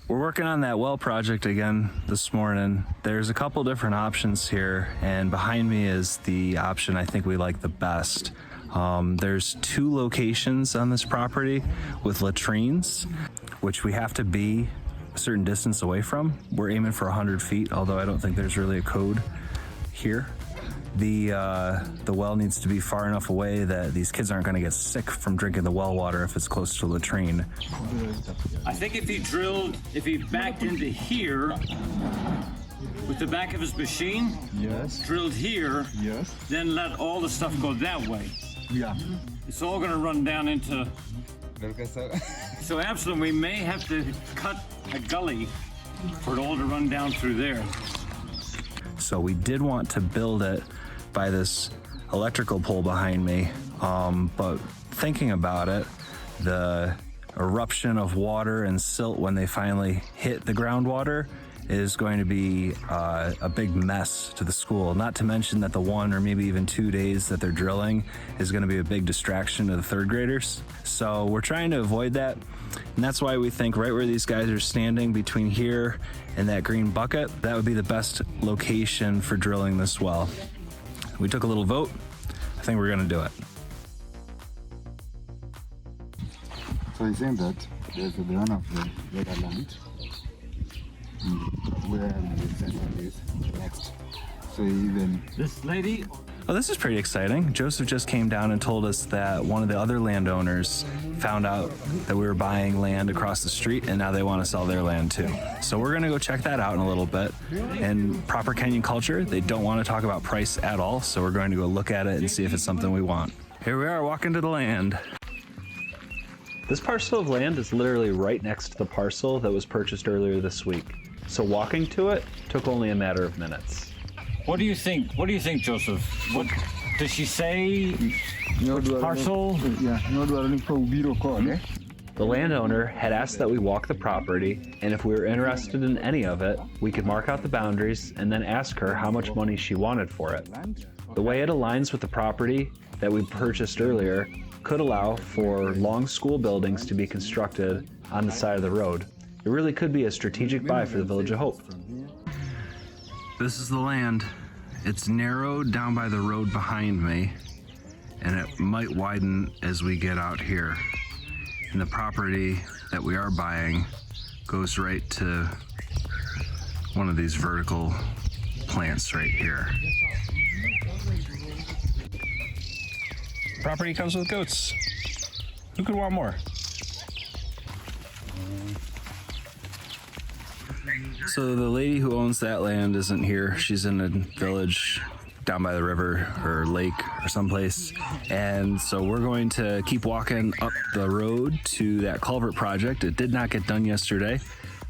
We're working on that well project again this morning. There's a couple different options here, and behind me is the option I think we like the best. There's 2 locations on this property with latrines, which we have to be a certain distance away from. We're aiming for 100 feet, although I don't think there's really a code here. The well needs to be far enough away that these kids aren't going to get sick from drinking the well water if it's close to a latrine. I think if he backed into here with the back of his machine, Yes. drilled here, Yes. then let all the stuff go that way. Yeah. It's all going to run down into. So absolutely, we may have to cut a gully for it all to run down through there. So we did want to build it by this electrical pole behind me, but thinking about it, the eruption of water and silt when they finally hit the groundwater is going to be a big mess to the school. Not to mention that the 1 or maybe even 2 days that they're drilling is going to be a big distraction to the 3rd graders. So we're trying to avoid that. And that's why we think right where these guys are standing between here and that green bucket, that would be the best location for drilling this well. We took a little vote. I think we're going to do it. So he's saying that there's the one of the other land where the center is next. So even This lady. Oh, this is pretty exciting. Joseph just came down and told us that one of the other landowners found out that we were buying land across the street, and now they want to sell their land too. So we're gonna go check that out in a little bit. In proper Kenyan culture, they don't want to talk about price at all, so we're going to go look at it and see if it's something we want. Here we are walking to the land. This parcel of land is literally right next to the parcel that was purchased earlier this week. So walking to it took only a matter of minutes. What do you think? What do you think, Joseph? What does she say? Parcel? yeah, The landowner had asked that we walk the property, and if we were interested in any of it, we could mark out the boundaries and then ask her how much money she wanted for it. The way it aligns with the property that we purchased earlier could allow for long school buildings to be constructed on the side of the road. It really could be a strategic buy for the Village of Hope. This is the land. It's narrowed down by the road behind me, and it might widen as we get out here. And the property that we are buying goes right to one of these vertical plants right here. Property comes with goats. Who could want more? So the lady who owns that land isn't here. She's in a village down by the river or lake or someplace. And so we're going to keep walking up the road to that culvert project. It did not get done yesterday.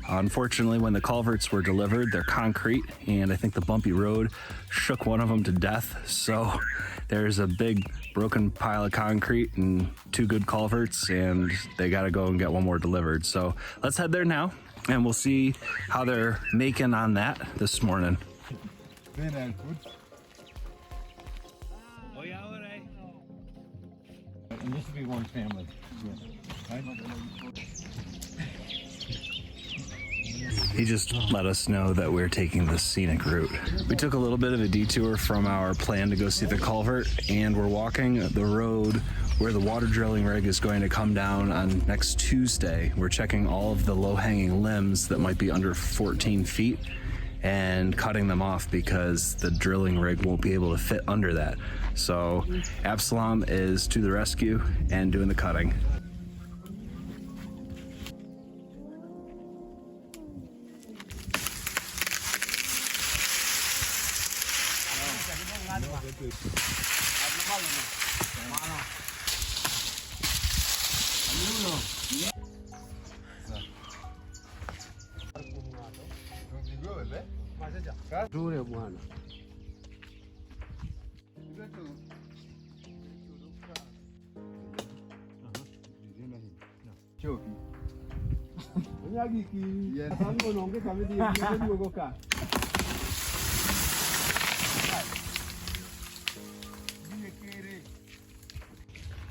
Unfortunately, when the culverts were delivered, they're concrete, and I think the bumpy road shook one of them to death. So there's a big broken pile of concrete and 2 good culverts, and they got to go and get one more delivered. So let's head there now, and we'll see how they're making on that this morning. Very good. And this would be one family. He just let us know that we're taking the scenic route. We took a little bit of a detour from our plan to go see the culvert, and we're walking the road where the water drilling rig is going to come down on next Tuesday. We're checking all of the low-hanging limbs that might be under 14 feet and cutting them off because the drilling rig won't be able to fit under that. So Absalom is to the rescue and doing the cutting.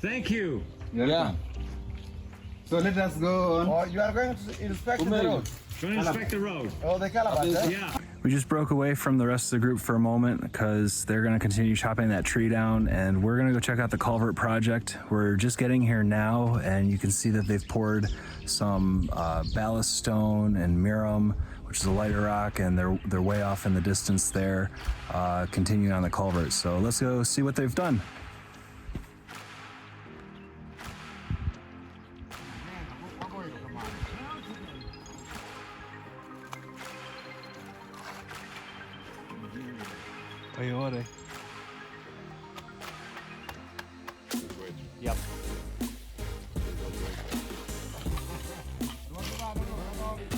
Thank you. Yeah. So let us go on. Oh, you are going to inspect the road? Trying to inspect the road. Oh, the calabash. Yeah. We just broke away from the rest of the group for a moment because they're going to continue chopping that tree down, and we're going to go check out the culvert project. We're just getting here now, and you can see that they've poured some ballast stone and mirum, which is a lighter rock, and they're way off in the distance there, continuing on the culvert. So let's go see what they've done. Yep.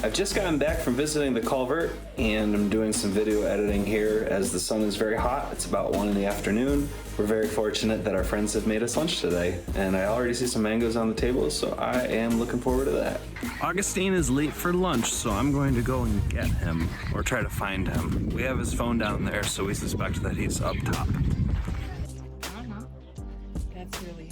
I've just gotten back from visiting the culvert, and I'm doing some video editing here as the sun is very hot. It's about 1 in the afternoon. We're very fortunate that our friends have made us lunch today, and I already see some mangoes on the table, so I am looking forward to that. Augustine is late for lunch, so I'm going to go and get him, or try to find him. We have his phone down there, so we suspect that he's up top. That's really